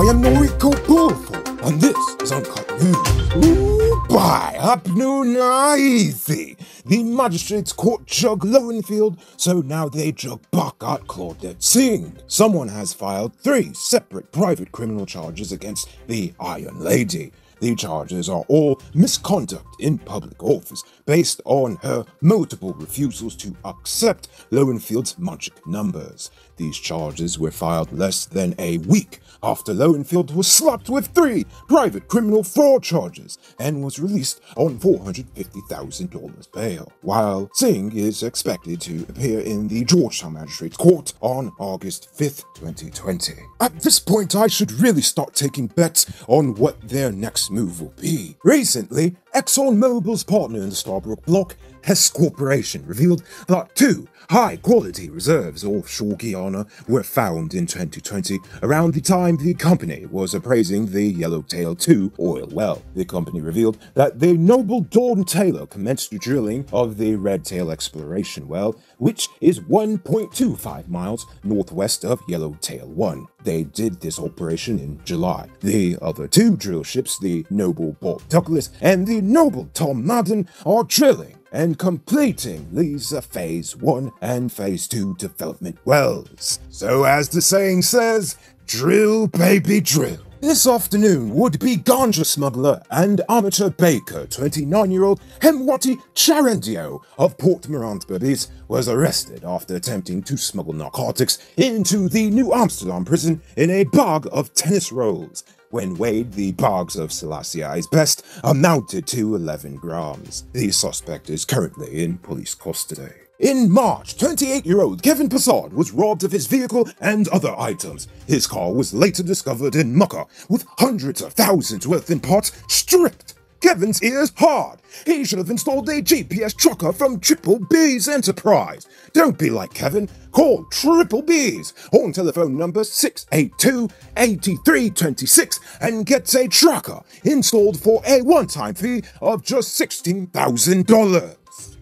I am Noriko Bullful, and this is Uncut News. Ooh, bye, up noon easy. The magistrates court jug Lowenfield, so now they jug back at Claudette Singh. Someone has filed 3 separate private criminal charges against the Iron Lady. The charges are all misconduct in public office, based on her multiple refusals to accept Lowenfield's magic numbers. These charges were filed less than a week after Lowenfield was slapped with 3 private criminal fraud charges and was released on $450,000 bail, while Singh is expected to appear in the Georgetown Magistrates Court on August 5th, 2020. At this point, I should really start taking bets on what their next move will be. Recently, EXXONMOBIL's partner in the Starbrook block, Hess Corporation, revealed that 2 high-quality reserves offshore Guyana were found in 2020, around the time the company was appraising the Yellowtail 2 oil well. The company revealed that the Noble Dawn Taylor commenced the drilling of the Redtail exploration well, which is 1.25 miles northwest of Yellowtail 1. They did this operation in July. The other 2 drill ships, the Noble Bob Douglas and the Noble Tom Madden, are drilling and completing these Phase 1 and Phase 2 development wells. So as the saying says, drill baby drill. This afternoon, would-be ganja smuggler and amateur baker 29-year-old Hemwati Charandio of Port Morant Berbice was arrested after attempting to smuggle narcotics into the New Amsterdam prison in a bag of tennis rolls. When weighed, the bags of Selasiai's best amounted to 11 grams. The suspect is currently in police custody. In March, 28-year-old Kevin Passard was robbed of his vehicle and other items. His car was later discovered in Mucka, with hundreds of thousands worth in parts stripped. Kevin's ears hard. He should have installed a GPS tracker from Triple B's Enterprise. Don't be like Kevin. Call Triple B's on telephone number 682-8326 and get a tracker installed for a one-time fee of just $16,000.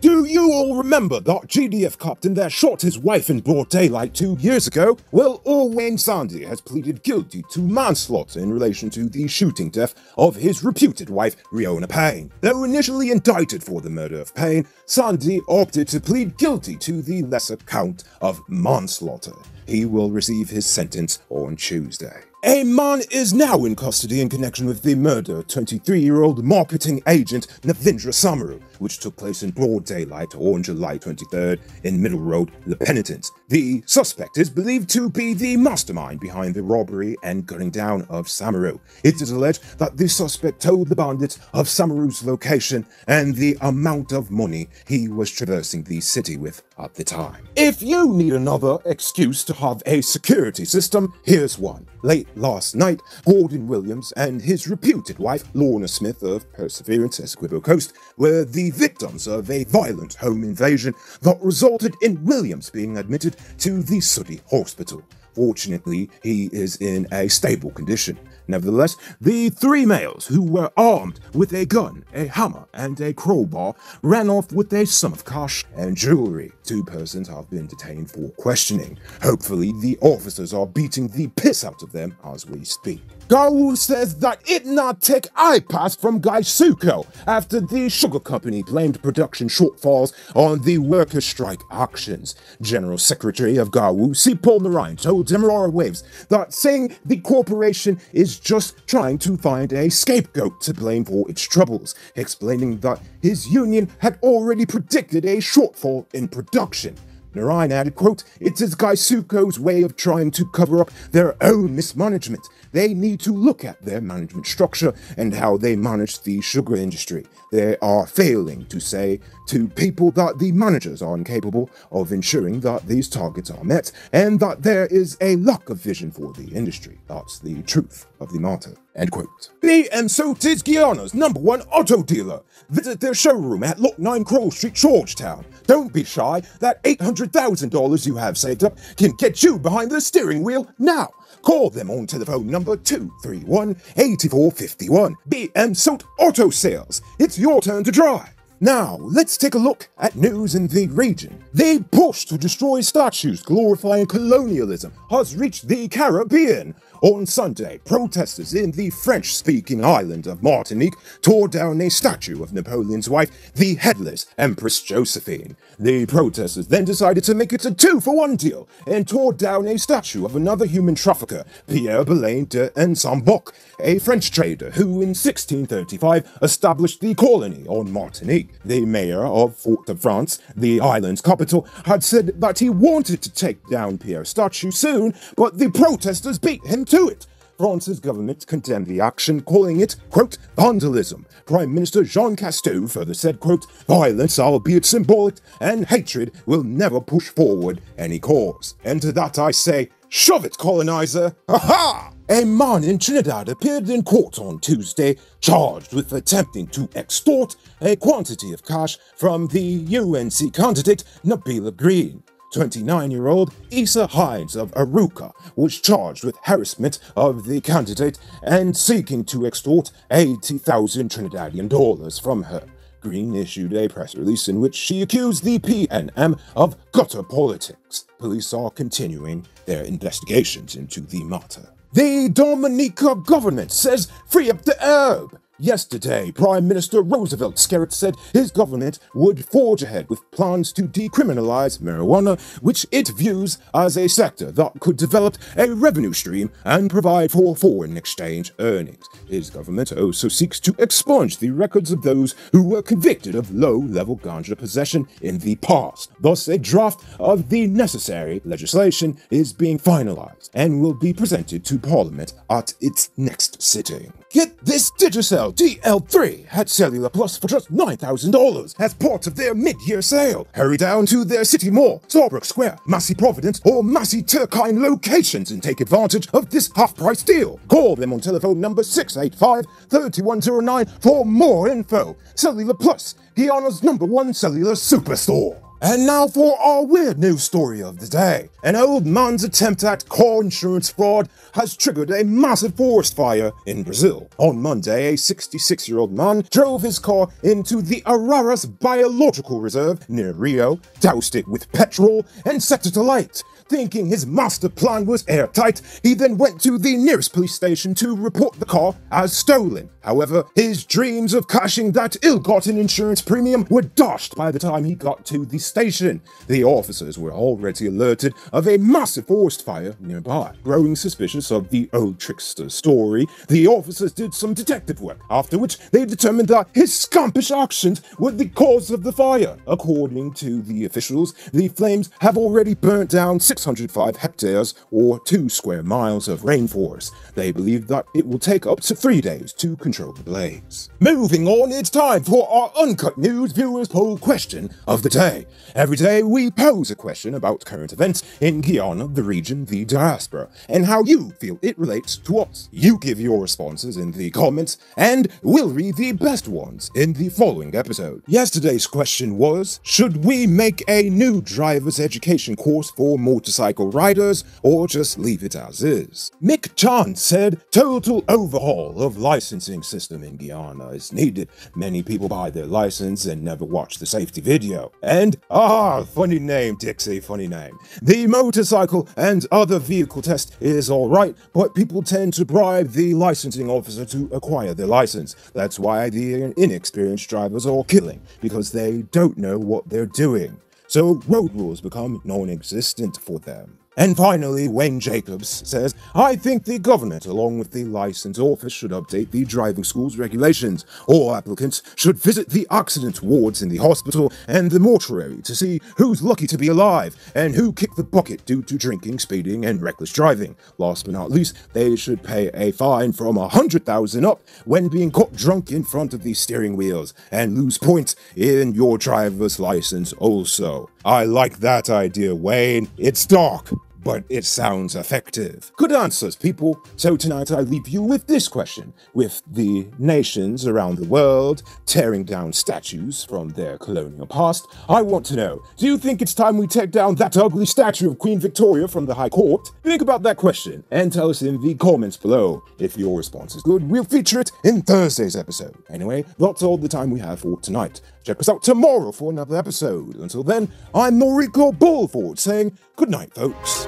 Do you all remember that GDF captain that shot his wife in broad daylight 2 years ago? Well, Wayne Sandy has pleaded guilty to manslaughter in relation to the shooting death of his reputed wife, Riona Payne. Though initially indicted for the murder of Payne, Sandy opted to plead guilty to the lesser count of manslaughter. He will receive his sentence on Tuesday. A man is now in custody in connection with the murder of 23-year-old marketing agent Navindra Samura, which took place in broad daylight on July 23rd in Middle Road, Le Penitent. The suspect is believed to be the mastermind behind the robbery and gunning down of Samura. It is alleged that the suspect told the bandits of Samura's location and the amount of money he was traversing the city with at the time. If you need another excuse to have a security system, here's one. Late last night, Gordon Williams and his reputed wife, Lorna Smith of Perseverance, Essequibo Coast, were the victims of a violent home invasion that resulted in Williams being admitted to the Sooty Hospital. Fortunately, he is in a stable condition. Nevertheless, the 3 males who were armed with a gun, a hammer, and a crowbar ran off with a sum of cash and jewelry. 2 persons have been detained for questioning. Hopefully, the officers are beating the piss out of them as we speak. Garwood says that it not take iPass from Gaisuko after the sugar company blamed production shortfalls on the workers' strike actions. General Secretary of Garwood, C. Paul Narayan, told Demerara Waves that saying the corporation is just trying to find a scapegoat to blame for its troubles, explaining that his union had already predicted a shortfall in production. Narayan added, quote, "It is Gaisuko's way of trying to cover up their own mismanagement. They need to look at their management structure and how they manage the sugar industry. They are failing to say to people that the managers are incapable of ensuring that these targets are met and that there is a lack of vision for the industry. That's the truth of the matter." End quote. BM is Guyana's #1 auto dealer. Visit their showroom at Lot 9 Crow Street, Georgetown. Don't be shy. That $800,000 you have saved up can get you behind the steering wheel now. Call them on telephone number 231-8451. BM Auto Sales. It's your turn to drive. Now, let's take a look at news in the region. The push to destroy statues glorifying colonialism has reached the Caribbean. On Sunday, protesters in the French-speaking island of Martinique tore down a statue of Napoleon's wife, the headless Empress Josephine. The protesters then decided to make it a 2-for-1 deal and tore down a statue of another human trafficker, Pierre Belain de Nsamboc, a French trader who in 1635 established the colony on Martinique. The mayor of Fort-de-France, the island's capital, had said that he wanted to take down Pierre's statue soon, but the protesters beat him to it. France's government condemned the action, calling it, quote, vandalism. Prime Minister Jean Castex further said, quote, violence, albeit symbolic, and hatred will never push forward any cause. And to that I say, shove it, colonizer! Ha-ha! A man in Trinidad appeared in court on Tuesday, charged with attempting to extort a quantity of cash from the UNC candidate Nabila Green. 29-year-old Issa Hines of Aruca was charged with harassment of the candidate and seeking to extort 80,000 Trinidadian dollars from her. Green issued a press release in which she accused the PNM of gutter politics. Police are continuing their investigations into the matter. The Dominica government says free up the herb. Yesterday, Prime Minister Roosevelt Skerritt said his government would forge ahead with plans to decriminalize marijuana, which it views as a sector that could develop a revenue stream and provide for foreign exchange earnings. His government also seeks to expunge the records of those who were convicted of low-level ganja possession in the past. Thus, a draft of the necessary legislation is being finalized and will be presented to Parliament at its next sitting. Get this Digicel DL3 at Cellular Plus for just $9,000 as part of their mid-year sale. Hurry down to their City Mall, Starbrook Square, Massey Providence, or Massey Turkine locations and take advantage of this half-price deal. Call them on telephone number 685-3109 for more info. Cellular Plus, Guyana's #1 cellular superstore. And now for our weird news story of the day. An old man's attempt at car insurance fraud has triggered a massive forest fire in Brazil. On Monday, a 66-year-old man drove his car into the Araras Biological Reserve near Rio, doused it with petrol, and set it alight. Thinking his master plan was airtight, he then went to the nearest police station to report the car as stolen. However, his dreams of cashing that ill-gotten insurance premium were dashed by the time he got to the station. The officers were already alerted of a massive forest fire nearby. Growing suspicious of the old trickster's story, the officers did some detective work, after which they determined that his scampish actions were the cause of the fire. According to the officials, the flames have already burnt down 605 hectares or 2 square miles of rainforest. They believe that it will take up to 3 days to control the blaze. Moving on, it's time for our Uncut News viewers poll question of the day. Every day we pose a question about current events in Guyana, the region, the diaspora, and how you feel it relates to us. You give your responses in the comments, and we'll read the best ones in the following episode. Yesterday's question was, should we make a new driver's education course for motorcycle riders, or just leave it as is? Mick Chan said, total overhaul of licensing system in Guyana is needed. Many people buy their license and never watch the safety video. And, funny name, Dixie, funny name. The motorcycle and other vehicle test is alright, but people tend to bribe the licensing officer to acquire their license. That's why the inexperienced drivers are killing, because they don't know what they're doing. So road rules become non-existent for them. And finally, Wayne Jacobs says, I think the government, along with the license office, should update the driving school's regulations. All applicants should visit the accident wards in the hospital and the mortuary to see who's lucky to be alive and who kicked the bucket due to drinking, speeding, and reckless driving. Last but not least, they should pay a fine from $100,000 up when being caught drunk in front of the steering wheels and lose points in your driver's license also. I like that idea, Wayne. It's dark, but it sounds effective. Good answers, people. So tonight I leave you with this question. With the nations around the world tearing down statues from their colonial past, I want to know, do you think it's time we take down that ugly statue of Queen Victoria from the High Court? Think about that question and tell us in the comments below. If your response is good, we'll feature it in Thursday's episode. Anyway, that's all the time we have for tonight. Check us out tomorrow for another episode. Until then, I'm Noriko Bullford saying good night, folks.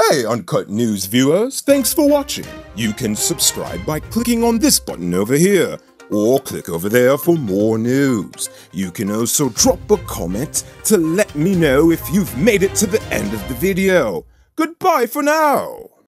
Hey Uncut News viewers, thanks for watching. You can subscribe by clicking on this button over here, or click over there for more news. You can also drop a comment to let me know if you've made it to the end of the video. Goodbye for now.